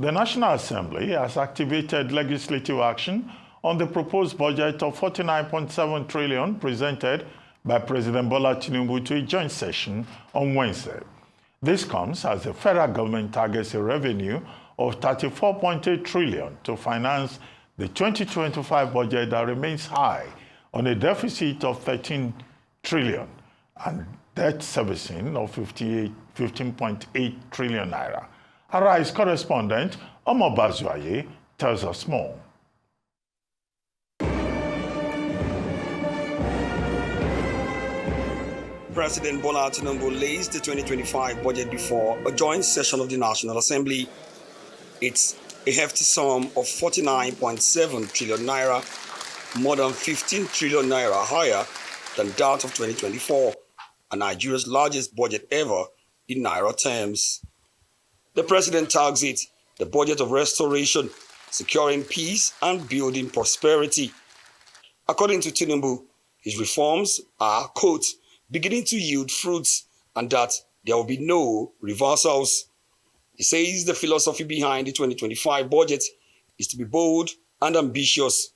The National Assembly has activated legislative action on the proposed budget of 49.7 trillion presented by President Bola Tinubu to a joint session on Wednesday. This comes as the federal government targets a revenue of 34.8 trillion to finance the 2025 budget that remains high on a deficit of 13 trillion and debt servicing of 15.8 trillion naira. Arise correspondent Omo Bazuaye tells us more. President Bola Tinubu lays the 2025 budget before a joint session of the National Assembly. It's a hefty sum of 49.7 trillion naira, more than 15 trillion naira higher than that of 2024, and Nigeria's largest budget ever in naira terms. The president tags it the budget of restoration, securing peace and building prosperity. According to Tinubu, his reforms are, quote, beginning to yield fruits and that there will be no reversals. He says the philosophy behind the 2025 budget is to be bold and ambitious.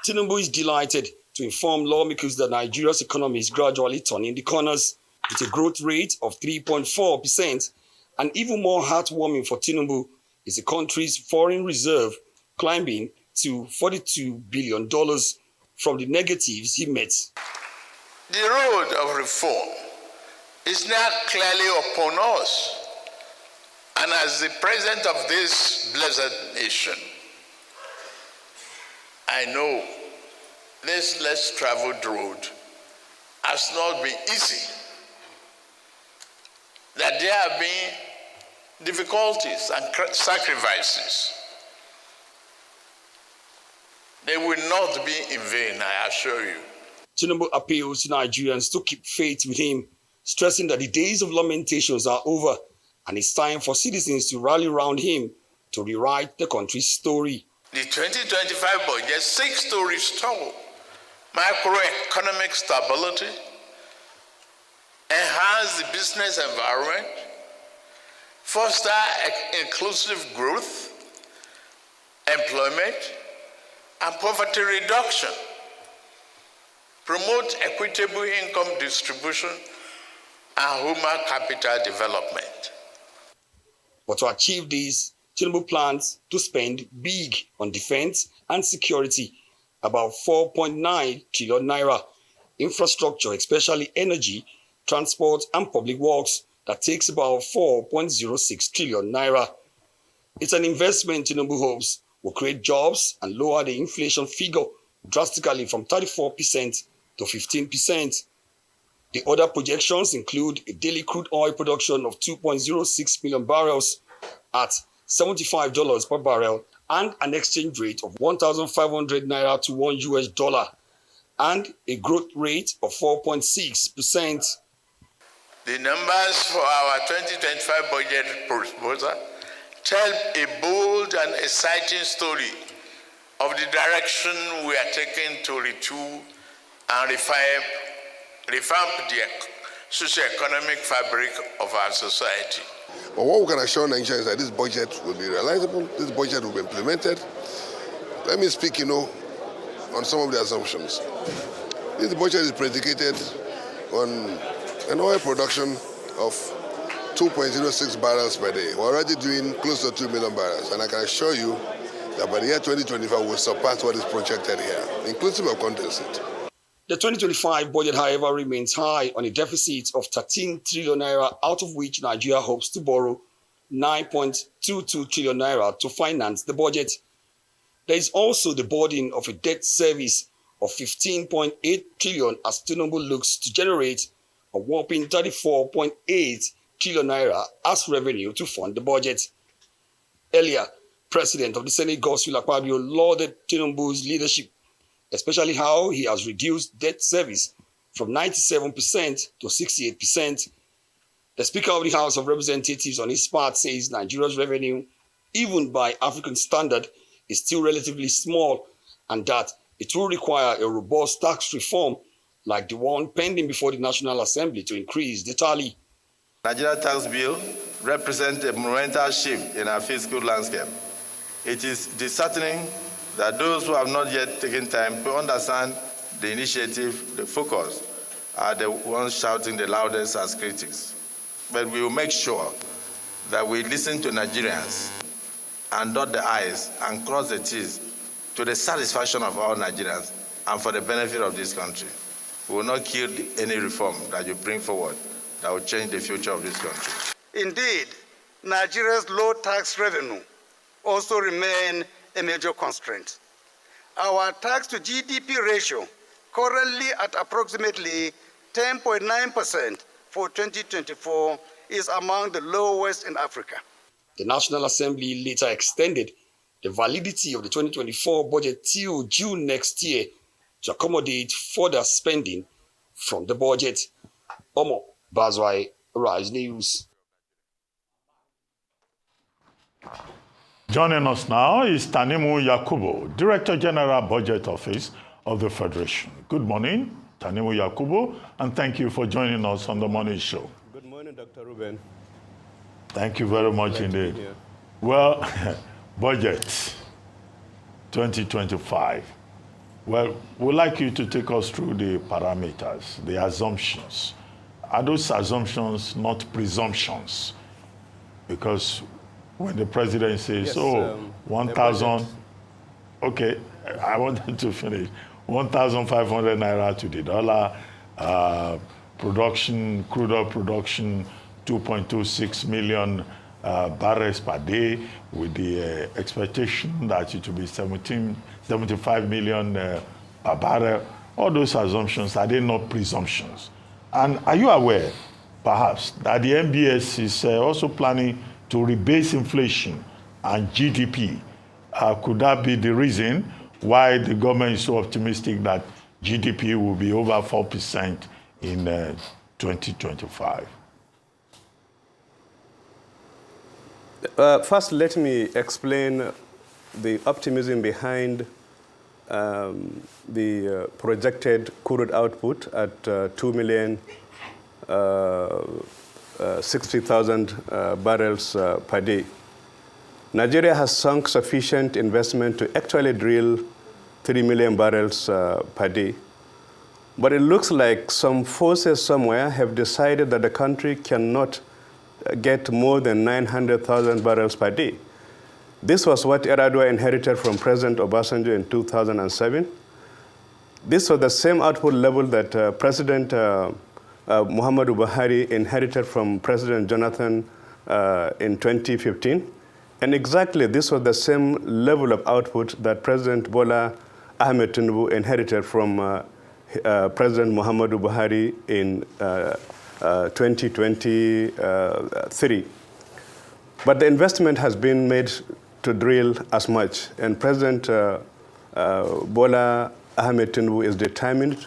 Tinubu is delighted to inform lawmakers that Nigeria's economy is gradually turning the corners with a growth rate of 3.4%. And even more heartwarming for Tinubu is the country's foreign reserve climbing to $42 billion from the negatives he met. The road of reform is now clearly upon us. And as the president of this blessed nation, I know this less traveled road has not been easy. That there have been difficulties and sacrifices. They will not be in vain, I assure you. Tinubu appeals to Nigerians to keep faith with him, stressing that the days of lamentations are over and it's time for citizens to rally around him to rewrite the country's story. The 2025 budget seeks to restore macroeconomic stability, enhance the business environment, foster inclusive growth, employment, and poverty reduction, promote equitable income distribution, and human capital development. But to achieve this, Tinubu plans to spend big on defense and security, about 4.9 trillion naira, infrastructure, especially energy, transport, and public works, that takes about 4.06 trillion naira. It's an investment Tinubu hopes will create jobs and lower the inflation figure drastically from 34% to 15%. The other projections include a daily crude oil production of 2.06 million barrels at $75 per barrel and an exchange rate of 1,500 naira to $1 and a growth rate of 4.6%. The numbers for our 2025 budget proposal tell a bold and exciting story of the direction we are taking to retool and revamp the socio-economic fabric of our society. But what we can assure Nigerians is that this budget will be realizable, this budget will be implemented. Let me speak, on some of the assumptions. This budget is predicated on an oil production of 2.06 barrels per day. We're already doing close to 2 million barrels, and I can assure you that by the year 2025, we'll surpass what is projected here, inclusive of condensate. The 2025 budget, however, remains high on a deficit of 13 trillion naira, out of which Nigeria hopes to borrow 9.22 trillion naira to finance the budget. There is also the burden of a debt service of 15.8 trillion as Tinubu looks to generate a whopping 34.8 trillion naira as revenue to fund the budget. Earlier, President of the Senate, Godswill Akpabio, lauded Tinubu's leadership, especially how he has reduced debt service from 97% to 68%. The Speaker of the House of Representatives on his part says Nigeria's revenue, even by African standard, is still relatively small and that it will require a robust tax reform like the one pending before the National Assembly to increase the tally. Nigeria tax bill represent a monumental shift in our fiscal landscape. It is disheartening that those who have not yet taken time to understand the initiative, the focus, are the ones shouting the loudest as critics. But we will make sure that we listen to Nigerians and dot the I's and cross the T's to the satisfaction of all Nigerians and for the benefit of this country. We will not kill any reform that you bring forward that will change the future of this country. Indeed, Nigeria's low tax revenue also remain a major constraint. Our tax to GDP ratio, currently at approximately 10.9% for 2024, is among the lowest in Africa. The National Assembly later extended the validity of the 2024 budget till June next year to accommodate further spending from the budget. Omo Bazwai, Rise News. Joining us now is Tinubu Yakubu, Director General Budget Office of the Federation. Good morning, Tinubu Yakubu, and thank you for joining us on the morning show. Good morning, Dr. Ruben. Thank you very much indeed. Well, budget 2025. Well, we'd like you to take us through the parameters, the assumptions. Are those assumptions not presumptions? Because when the president says, Yes, 1,000, okay, I wanted to finish. 1,500 naira to the dollar, production, crude oil production, 2.26 million barrels per day, with the expectation that it will be 75 million per barrel. All those assumptions, are they not presumptions? And are you aware, perhaps, that the MBS is also planning to rebase inflation and GDP? Could that be the reason why the government is so optimistic that GDP will be over 4% in 2025? First, let me explain the optimism behind the projected crude output at 2,060,000 barrels per day. Nigeria has sunk sufficient investment to actually drill 3 million barrels per day. But it looks like some forces somewhere have decided that the country cannot get more than 900,000 barrels per day. This was what Yar'Adua inherited from President Obasanjo in 2007. This was the same output level that President Muhammadu Buhari inherited from President Jonathan in 2015. And exactly this was the same level of output that President Bola Ahmed Tinubu inherited from President Muhammadu Buhari in 2023. But the investment has been made to drill as much, and President Bola Ahmed Tinubu is determined,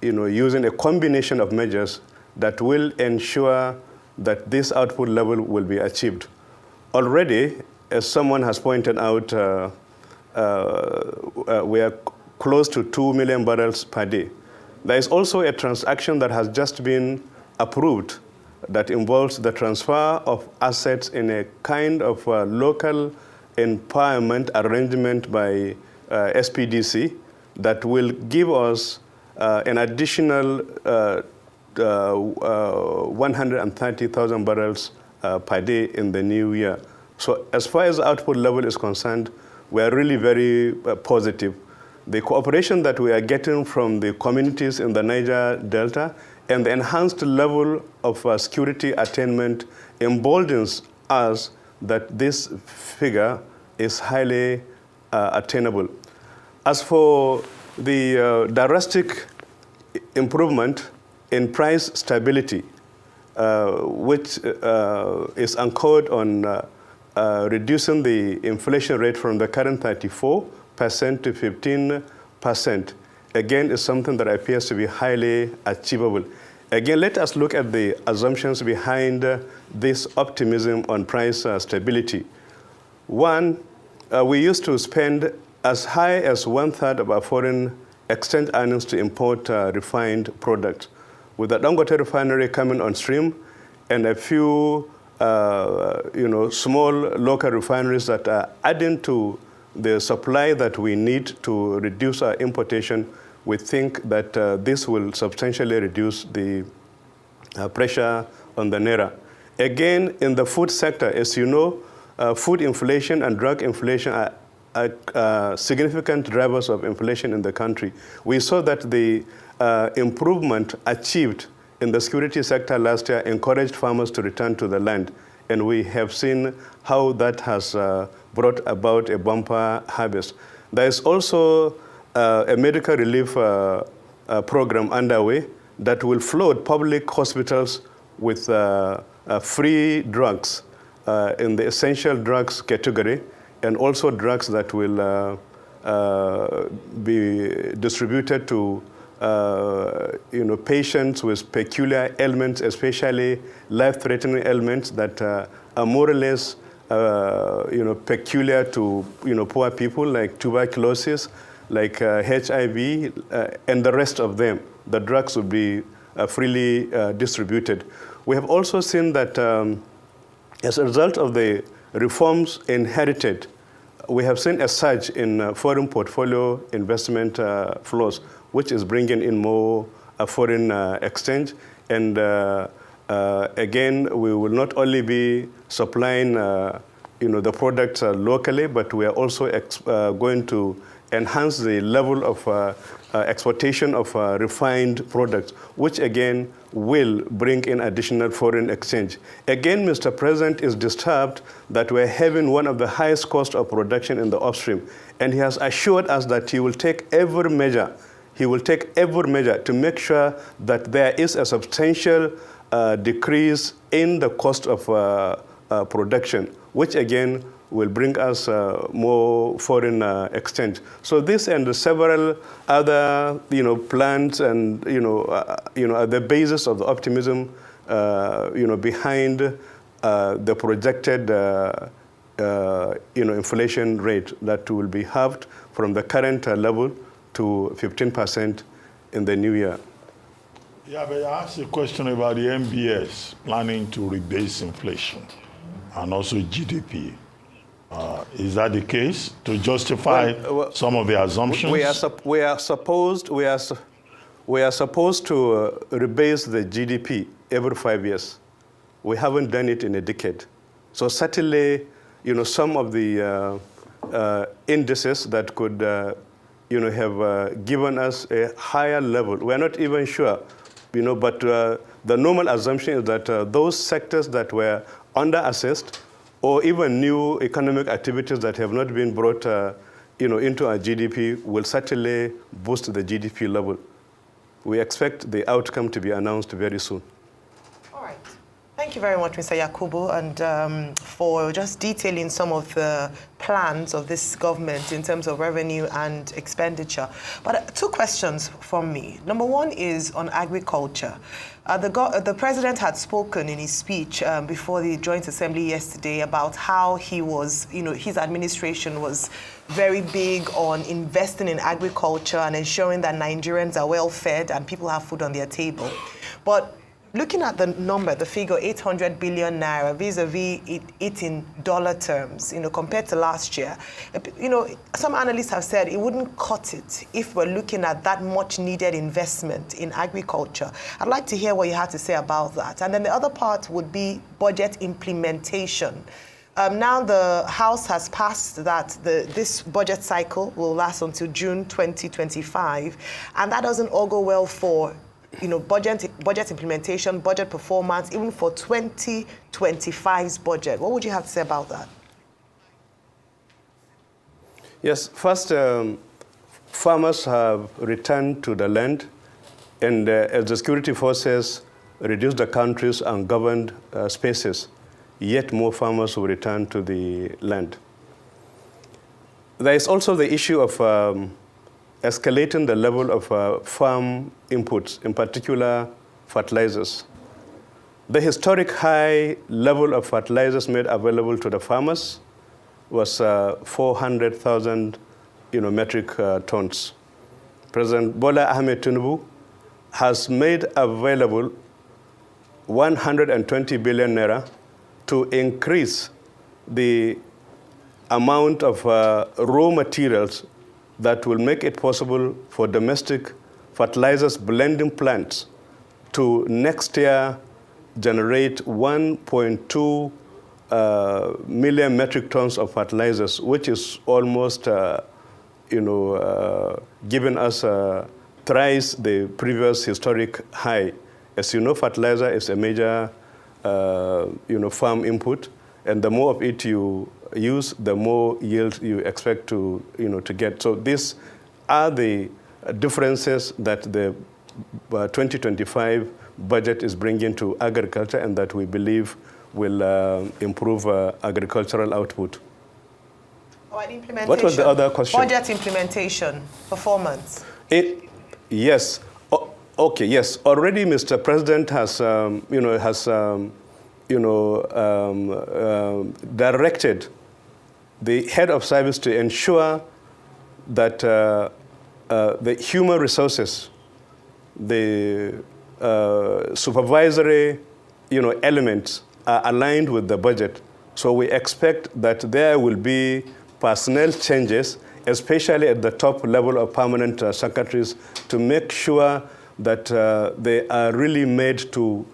using a combination of measures that will ensure that this output level will be achieved. Already, as someone has pointed out, we are close to 2 million barrels per day. There is also a transaction that has just been approved that involves the transfer of assets in a kind of local empowerment arrangement by SPDC that will give us an additional 130,000 barrels per day in the new year. So as far as the output level is concerned, we are really very positive. The cooperation that we are getting from the communities in the Niger Delta and the enhanced level of security attainment emboldens us that this figure is highly attainable. As for the drastic improvement in price stability, which is anchored on reducing the inflation rate from the current 34% to 15%, again, is something that appears to be highly achievable. Again, let us look at the assumptions behind this optimism on price stability. One, we used to spend as high as 1/3 of our foreign exchange earnings to import refined products. With the Dangote refinery coming on stream and a few small local refineries that are adding to the supply that we need to reduce our importation, we think that this will substantially reduce the pressure on the Naira. Again, in the food sector, as you know, food inflation and drug inflation are significant drivers of inflation in the country. We saw that the improvement achieved in the security sector last year encouraged farmers to return to the land. And we have seen how that has brought about a bumper harvest. There is also a medical relief program underway that will flood public hospitals with free drugs in the essential drugs category, and also drugs that will be distributed to patients with peculiar ailments, especially life-threatening ailments that are more or less peculiar to poor people, like tuberculosis, like HIV, and the rest of them. The drugs will be freely distributed. We have also seen that as a result of the reforms inherited, we have seen a surge in foreign portfolio investment flows, which is bringing in more foreign exchange. And again, we will not only be supplying the products locally, but we are also going to enhance the level of exportation of refined products, which again will bring in additional foreign exchange. Again, Mr. President is disturbed that we're having one of the highest cost of production in the upstream, and he has assured us that he will take every measure. He will take every measure to make sure that there is a substantial decrease in the cost of production, which again will bring us more foreign exchange. So this and several other plans and are the basis of the optimism behind the projected inflation rate that will be halved from the current level to 15% in the new year. Yeah, but I asked a question about the MBS planning to rebase inflation and also GDP. Is that the case to justify some of the assumptions? We are supposed to rebase the GDP every 5 years. We haven't done it in a decade. So certainly, some of the indices that could, have given us a higher level. We're not even sure, but the normal assumption is that those sectors that were under-assessed or even new economic activities that have not been brought into our GDP will certainly boost the GDP level. We expect the outcome to be announced very soon. All right. Thank you very much, Mr. Yakubu, and for just detailing some of the plans of this government in terms of revenue and expenditure. But two questions from me. Number one is on agriculture. The president had spoken in his speech before the Joint Assembly yesterday about how he was, his administration was very big on investing in agriculture and ensuring that Nigerians are well fed and people have food on their table. But looking at the number, the figure 800 billion naira vis-a-vis it in dollar terms, compared to last year, some analysts have said it wouldn't cut it if we're looking at that much needed investment in agriculture. I'd like to hear what you have to say about that. And then the other part would be budget implementation. Now the House has passed that this budget cycle will last until June 2025, and that doesn't all go well for budget implementation, budget performance, even for 2025's budget. What would you have to say about that? Yes, first, farmers have returned to the land, and as the security forces reduce the country's ungoverned spaces, yet more farmers will return to the land. There is also the issue of escalating the level of farm inputs, in particular fertilizers. The historic high level of fertilizers made available to the farmers was 400,000 metric tons. President Bola Ahmed Tinubu has made available 120 billion naira to increase the amount of raw materials that will make it possible for domestic fertilizers blending plants to next year generate 1.2 million metric tons of fertilizers, which is almost, giving us thrice the previous historic high. As you know, fertilizer is a major, farm input, and the more of it you use, the more yield you expect to get. So these are the differences that the 2025 budget is bringing to agriculture, and that we believe will improve agricultural output. Implementation. What was the other question? Budget implementation, performance. Yes. Okay. Yes. Already, Mr. President has, directed the head of service to ensure that the human resources, the supervisory, elements are aligned with the budget. So we expect that there will be personnel changes, especially at the top level of permanent secretaries, to make sure that they are really made to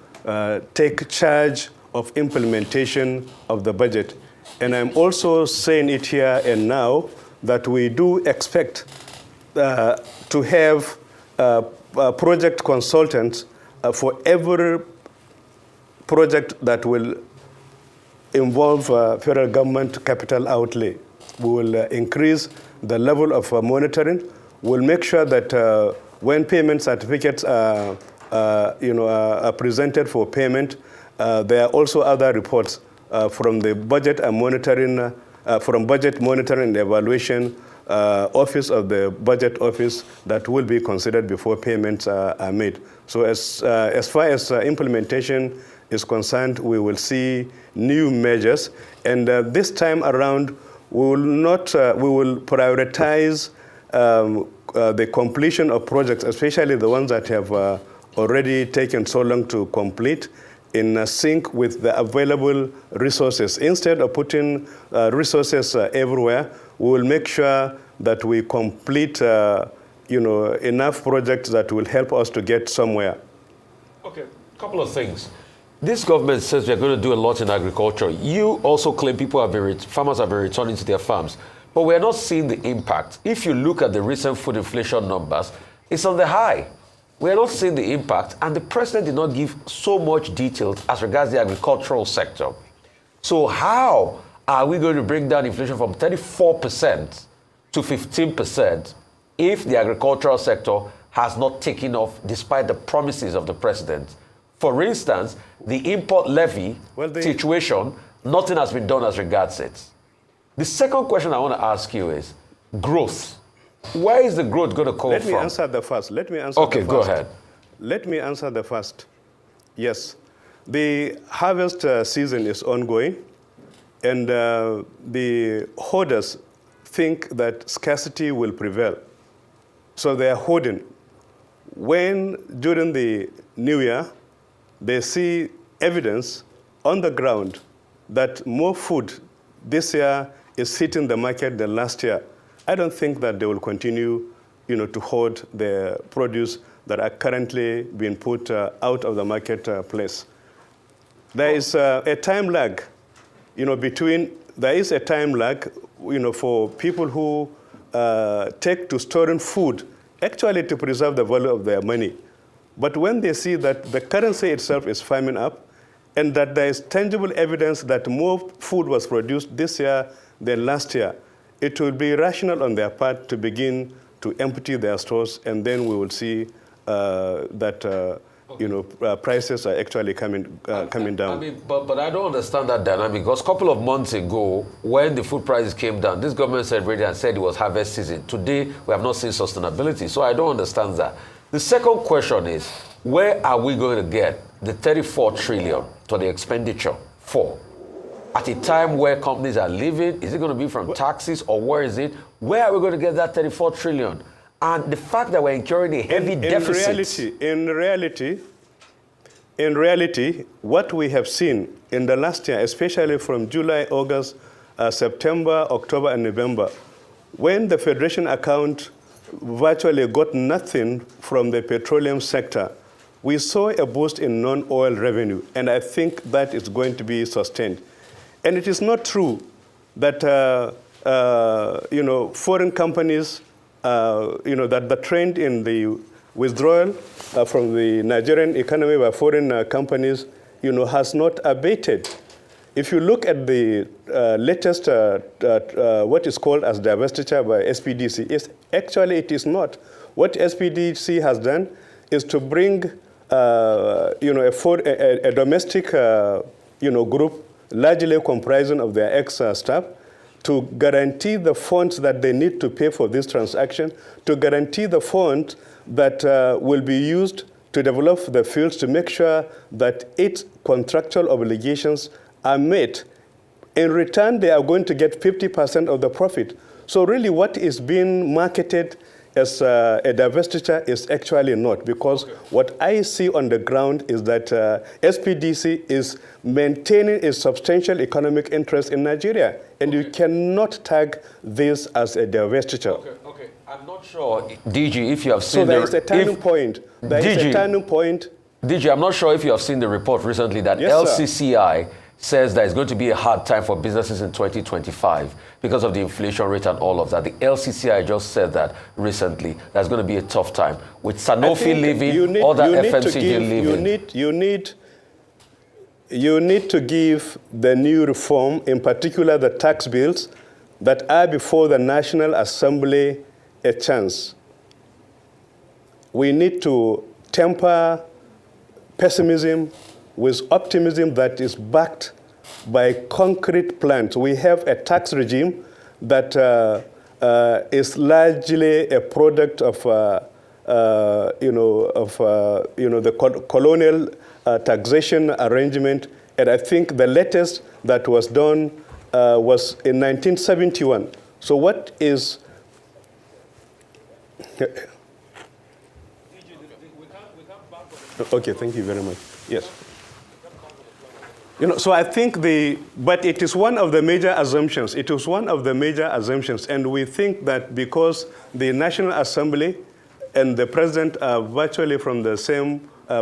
take charge of implementation of the budget. And I'm also saying it here and now that we do expect to have project consultants for every project that will involve federal government capital outlay. We will increase the level of monitoring. We'll make sure that when payment certificates are presented for payment, there are also other reports from the budget and monitoring, from budget monitoring and evaluation office of the budget office that will be considered before payments are made. So as far as implementation is concerned, we will see new measures, and this time around we will prioritize the completion of projects, especially the ones that have already taken so long to complete, in sync with the available resources. Instead of putting resources everywhere, we will make sure that we complete enough projects that will help us to get somewhere. Okay, a couple of things. This government says they're going to do a lot in agriculture. You also claim farmers have been returning to their farms, but we're not seeing the impact. If you look at the recent food inflation numbers, it's on the high. We're not seeing the impact, and the president did not give so much details as regards the agricultural sector. So how are we going to bring down inflation from 34% to 15% if the agricultural sector has not taken off despite the promises of the president? For instance, the import levy situation, nothing has been done as regards it. The second question I want to ask you is growth. Where is the growth going to come from? Let me answer the first. Okay, go ahead. Let me answer the first. Yes, the harvest season is ongoing, and the hoarders think that scarcity will prevail. So they are hoarding. When, during the New Year, they see evidence on the ground that more food this year is hitting the market than last year, I don't think that they will continue, to hoard the produce that are currently being put out of the marketplace. There is a time lag, for people who take to storing food, actually to preserve the value of their money. But when they see that the currency itself is firming up, and that there is tangible evidence that more food was produced this year than last year, it will be rational on their part to begin to empty their stores, and then we will see that prices are actually coming down. But I don't understand that dynamic, because a couple of months ago, when the food prices came down, this government celebrated and said it was harvest season. Today, we have not seen sustainability, so I don't understand that. The second question is, where are we going to get the 34 trillion to the expenditure for? At a time where companies are leaving, is it going to be from taxes, or where is it? Where are we going to get that 34 trillion? And the fact that we're incurring a heavy deficit. In reality, in reality, what we have seen in the last year, especially from July, August, September, October, and November, when the Federation account virtually got nothing from the petroleum sector, we saw a boost in non-oil revenue, and I think that is going to be sustained. And it is not true that foreign companies, that the trend in the withdrawal from the Nigerian economy by foreign companies, has not abated. If you look at the latest, what is called as divestiture by SPDC, it is not. What SPDC has done is to bring, a domestic, group, largely comprising of their ex-staff, to guarantee the funds that they need to pay for this transaction, to guarantee the funds that will be used to develop the fields, to make sure that its contractual obligations are met. In return, they are going to get 50% of the profit. So really what is being marketed as a divestiture is actually not, because what I see on the ground is that SPDC is maintaining a substantial economic interest in Nigeria, and you cannot tag this as a divestiture. Okay. I'm not sure, DG, if you have seen so there is a turning point. There is a turning point. DG, I'm not sure if you have seen the report recently that LCCI says that it's going to be a hard time for businesses in 2025 because of the inflation rate and all of that. The LCCI just said that recently. That's going to be a tough time. With Sanofi leaving, other FMCG leaving. You need to give the new reform, in particular the tax bills that are before the National Assembly, a chance. We need to temper pessimism with optimism that is backed by concrete plans. We have a tax regime that is largely a product of, the colonial taxation arrangement, and I think the latest that was done was in 1971. So what is... Okay, thank you very much. Yes. So I think but it is one of the major assumptions. It is one of the major assumptions, and we think that because the National Assembly and the President are virtually from the same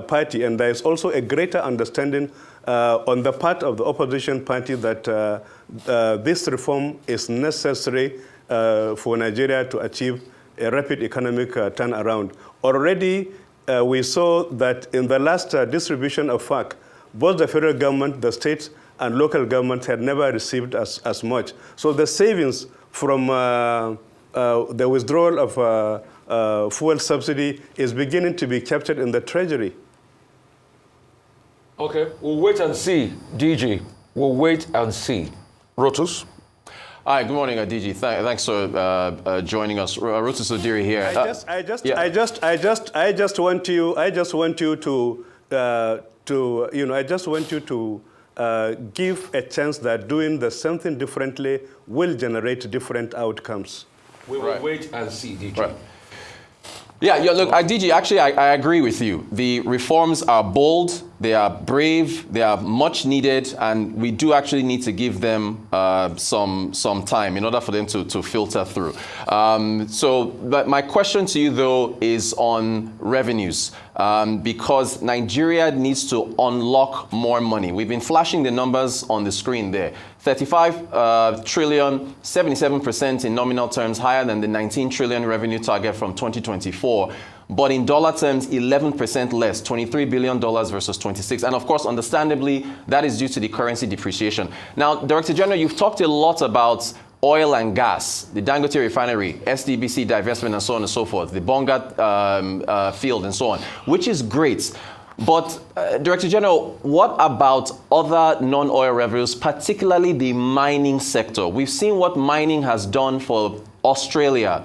party, and there is also a greater understanding on the part of the opposition party that this reform is necessary for Nigeria to achieve a rapid economic turnaround. Already, we saw that in the last distribution of FAC, both the federal government, the states, and local governments had never received as much. So the savings from the withdrawal of fuel subsidy is beginning to be captured in the treasury. Okay, we'll wait and see, DG. We'll wait and see. Rotus? Hi, good morning, DG. Thanks for joining us. Rotus Odiri here. I just want you to give a chance that doing the something differently will generate different outcomes. We will wait and see, DG. Right. Yeah, look, DG, actually, I agree with you. The reforms are bold, they are brave, they are much needed, and we do actually need to give them some time in order for them to filter through. But my question to you, though, is on revenues, because Nigeria needs to unlock more money. We've been flashing the numbers on the screen there. 35 trillion, 77% in nominal terms, higher than the 19 trillion revenue target from 2024. But in dollar terms, 11% less, $23 billion versus 26. And of course, understandably, that is due to the currency depreciation. Now, Director General, you've talked a lot about oil and gas, the Dangote refinery, SDBC divestment, and so on and so forth, the Bonga field and so on, which is great. But, Director General, what about other non-oil revenues, particularly the mining sector? We've seen what mining has done for Australia,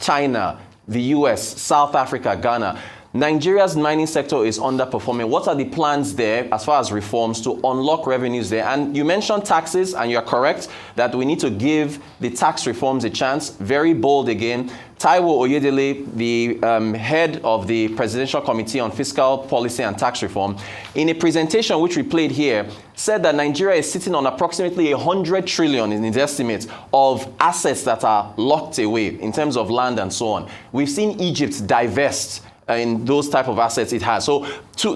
China, the US, South Africa, Ghana. Nigeria's mining sector is underperforming. What are the plans there as far as reforms to unlock revenues there? And you mentioned taxes, and you're correct that we need to give the tax reforms a chance. Very bold again. Taiwo Oyedele, the head of the Presidential Committee on Fiscal Policy and Tax Reform, in a presentation which we played here, said that Nigeria is sitting on approximately 100 trillion in its estimates of assets that are locked away in terms of land and so on. We've seen Egypt divest in those type of assets it has. So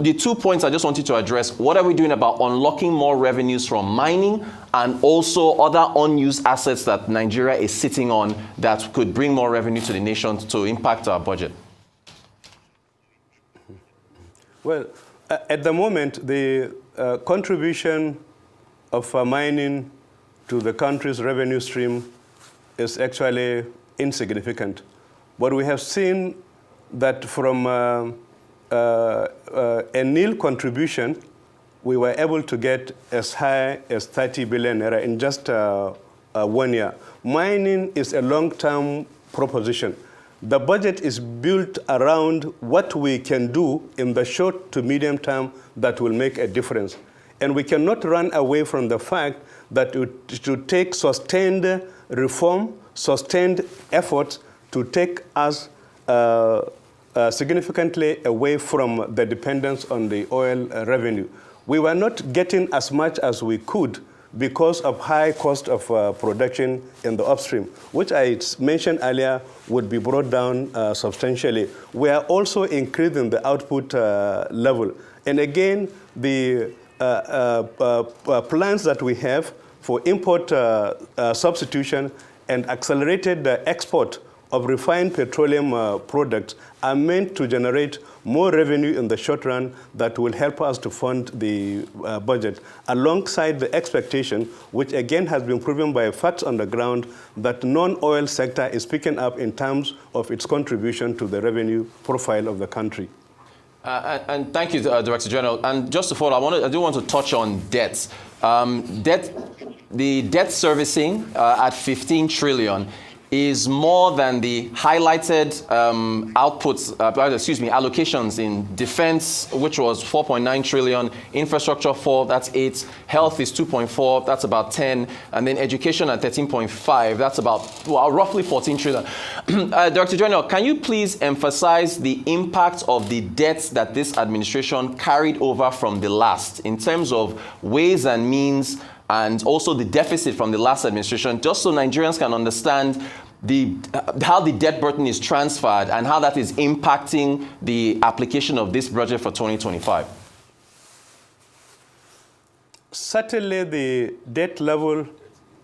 the 2 points I just wanted to address: what are we doing about unlocking more revenues from mining, and also other unused assets that Nigeria is sitting on that could bring more revenue to the nation to impact our budget? Well, at the moment, the contribution of mining to the country's revenue stream is actually insignificant. But we have seen that from a nil contribution, we were able to get as high as 30 billion naira in just 1 year. Mining is a long-term proposition. The budget is built around what we can do in the short to medium term that will make a difference. And we cannot run away from the fact that it should take sustained reform, sustained efforts to take us significantly away from the dependence on the oil revenue. We were not getting as much as we could because of high cost of production in the upstream, which I mentioned earlier would be brought down substantially. We are also increasing the output level. And again, the plans that we have for import substitution and accelerated export of refined petroleum products are meant to generate more revenue in the short run that will help us to fund the budget, alongside the expectation, which again has been proven by facts on the ground, that non-oil sector is picking up in terms of its contribution to the revenue profile of the country. And thank you, Director General. And just to follow, I do want to touch on debts. The debt servicing at 15 trillion is more than the highlighted allocations in defense, which was 4.9 trillion, infrastructure 4, that's 8, health is 2.4, that's about 10, and then education at 13.5, that's about roughly 14 trillion. Director General, can you please emphasize the impact of the debts that this administration carried over from the last in terms of ways and means, and also the deficit from the last administration, just so Nigerians can understand how the debt burden is transferred and how that is impacting the application of this budget for 2025? Certainly, the debt level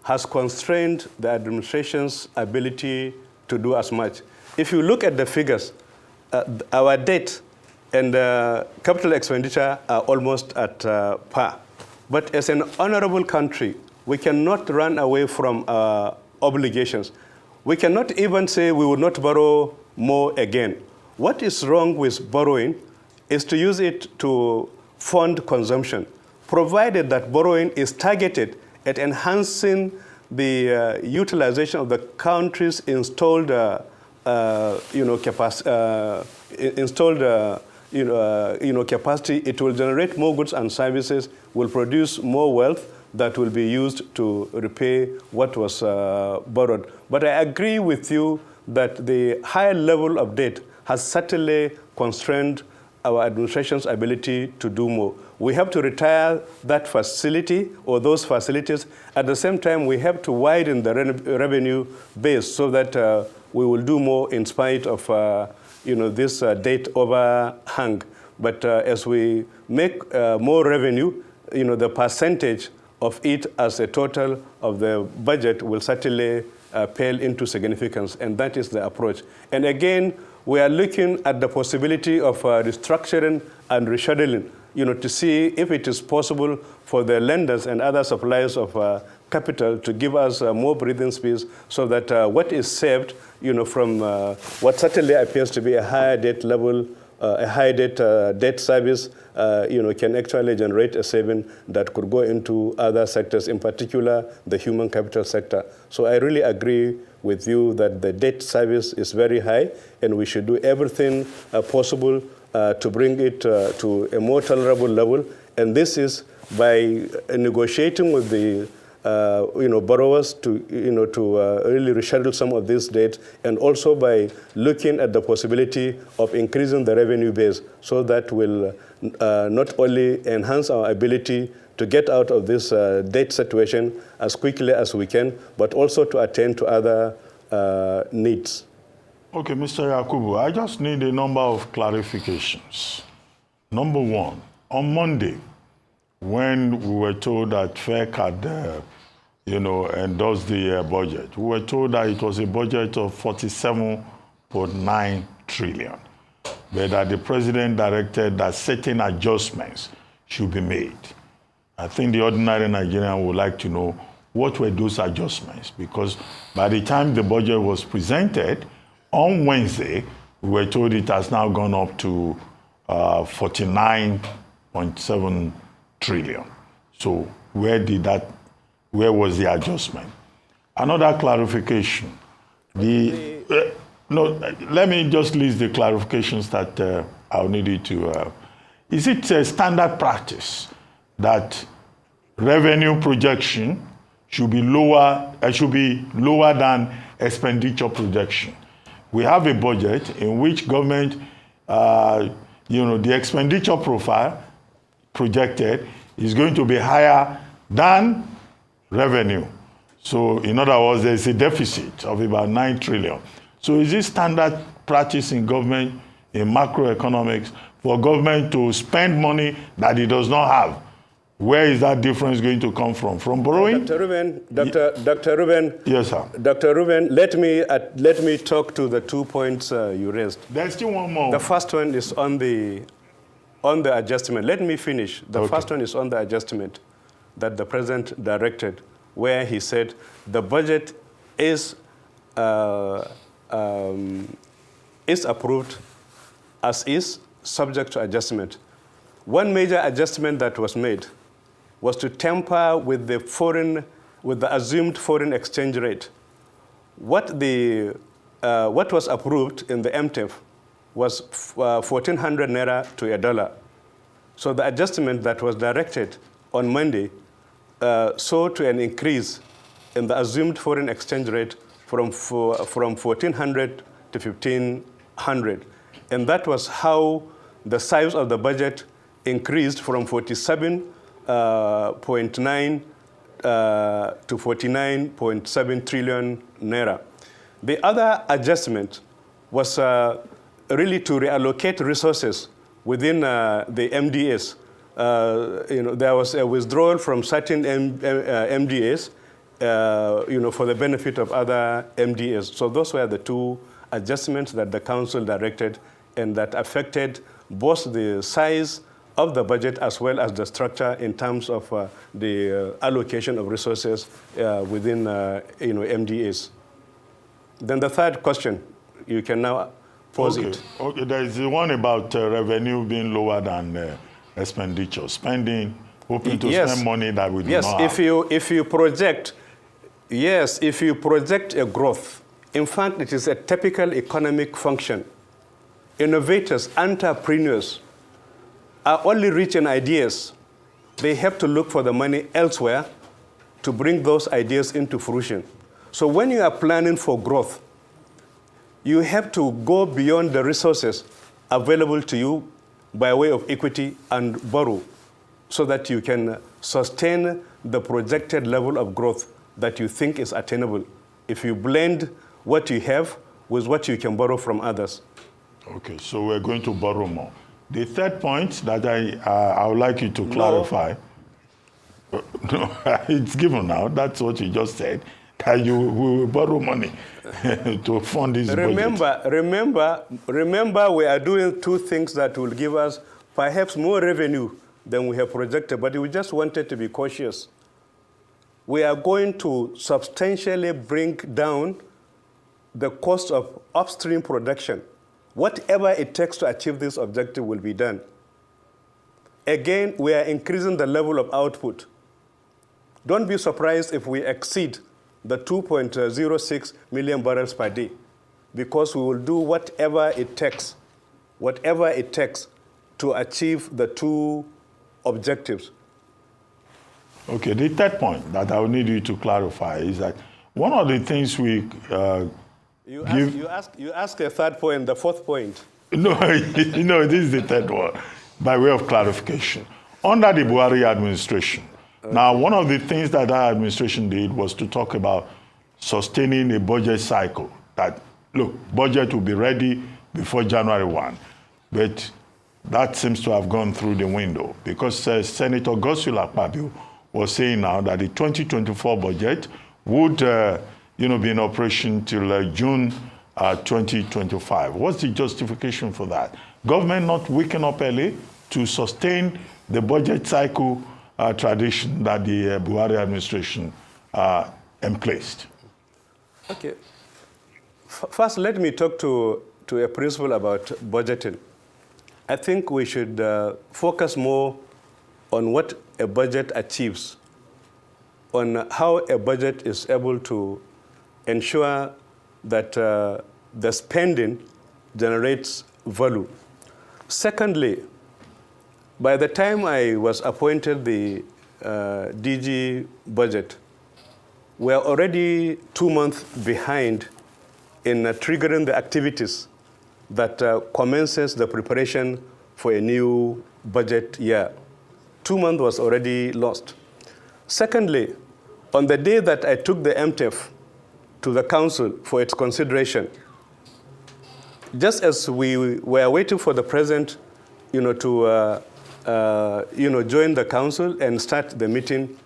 has constrained the administration's ability to do as much. If you look at the figures, our debt and capital expenditure are almost at par. But as an honorable country, we cannot run away from obligations. We cannot even say we will not borrow more again. What is wrong with borrowing is to use it to fund consumption, provided that borrowing is targeted at enhancing the utilization of the country's installed capacity. It will generate more goods and services, will produce more wealth that will be used to repay what was borrowed. But I agree with you that the high level of debt has certainly constrained our administration's ability to do more. We have to retire that facility or those facilities. At the same time, we have to widen the revenue base so that we will do more in spite of this debt overhang. But as we make more revenue, the percentage of it as a total of the budget will certainly pale into significance, and that is the approach. And again, we are looking at the possibility of restructuring and rescheduling, to see if it is possible for the lenders and other suppliers of capital to give us more breathing space so that what is saved, from what certainly appears to be a higher debt level, a high debt service, can actually generate a saving that could go into other sectors, in particular the human capital sector. So I really agree with you that the debt service is very high, and we should do everything possible to bring it to a more tolerable level. And this is by negotiating with the borrowers to really reschedule some of this debt, and also by looking at the possibility of increasing the revenue base, so that will not only enhance our ability to get out of this debt situation as quickly as we can, but also to attend to other needs. Okay, Mr. Yakubu, I just need a number of clarifications. Number one, on Monday, when we were told that FEC had, endorsed the budget, we were told that it was a budget of 47.9 trillion, but that the president directed that certain adjustments should be made. I think the ordinary Nigerian would like to know what were those adjustments, because by the time the budget was presented on Wednesday, we were told it has now gone up to 49.7 trillion. So where was the adjustment? Another clarification. Let me just list the clarifications that I'll need you to. Is it a standard practice that revenue projection should be lower than expenditure projection? We have a budget in which government, the expenditure profile projected is going to be higher than revenue. So in other words, there's a deficit of about 9 trillion. So is it standard practice in government, in macroeconomics, for government to spend money that it does not have? Where is that difference going to come from? From borrowing? Dr. Ruben. Yes, sir. Dr. Ruben, let me talk to the 2 points you raised. There's still one more. The first one is on the adjustment. Let me finish. The first one is on the adjustment that the president directed, where he said the budget is approved as is, subject to adjustment. One major adjustment that was made was to tamper with the assumed foreign exchange rate. What was approved in the MTF was 1,400 naira to $1. So the adjustment that was directed on Monday saw to an increase in the assumed foreign exchange rate from 1,400 to 1,500. And that was how the size of the budget increased from 47.9 to 49.7 trillion naira. The other adjustment was really to reallocate resources within the MDAs. There was a withdrawal from certain MDAs, for the benefit of other MDAs. So those were the two adjustments that the council directed, and that affected both the size of the budget as well as the structure in terms of the allocation of resources within MDAs. Then the third question, you can now pose it. Okay, there is the one about revenue being lower than expenditure, hoping to spend money that we do not have. If you project a growth, in fact, it is a typical economic function. Innovators, entrepreneurs are only rich in ideas. They have to look for the money elsewhere to bring those ideas into fruition. So when you are planning for growth, you have to go beyond the resources available to you by way of equity and borrow, so that you can sustain the projected level of growth that you think is attainable if you blend what you have with what you can borrow from others. Okay, so we're going to borrow more. The third point that I would like you to clarify, no, it's given now, that's what you just said, that we will borrow money to fund this budget. Remember, we are doing two things that will give us perhaps more revenue than we have projected, but we just wanted to be cautious. We are going to substantially bring down the cost of upstream production. Whatever it takes to achieve this objective will be done. Again, we are increasing the level of output. Don't be surprised if we exceed the 2.06 million barrels per day, because we will do whatever it takes whatever it takes to achieve the two objectives. Okay, the third point that I will need you to clarify is that one of the things we You ask a third point, the fourth point. No, this is the third one, by way of clarification. Under the Buhari administration, now one of the things that our administration did was to talk about sustaining a budget cycle. That, look, budget will be ready before January 1. But that seems to have gone through the window because Senator Godswill Akpabio was saying now that the 2024 budget would be in operation till June 2025. What's the justification for that? Government not waking up early to sustain the budget cycle tradition that the Buhari administration emplaced? Okay. First, let me talk to a principle about budgeting. I think we should focus more on what a budget achieves, on how a budget is able to ensure that the spending generates value. Secondly, by the time I was appointed the DG budget, we are already 2 months behind in triggering the activities that commences the preparation for a new budget year. 2 months was already lost. Secondly, on the day that I took the MTEF to the council for its consideration, just as we were waiting for the president, to join the council and start the meeting,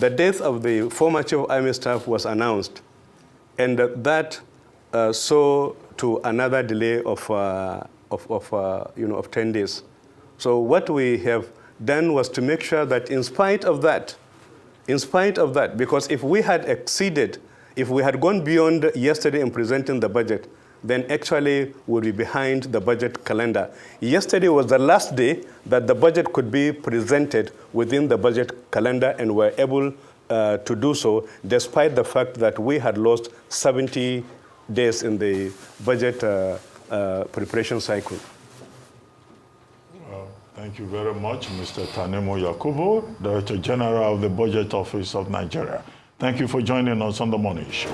the death of the former chief of army staff was announced, and that saw to another delay of 10 days. So what we have done was to make sure that in spite of that, because if we had exceeded, if we had gone beyond yesterday in presenting the budget, then actually we'll be behind the budget calendar. Yesterday was the last day that the budget could be presented within the budget calendar, and we're able to do so despite the fact that we had lost 70 days in the budget preparation cycle. Well, thank you very much, Mr. Tinubu Yakubu, Director General of the Budget Office of Nigeria. Thank you for joining us on the Morning Show.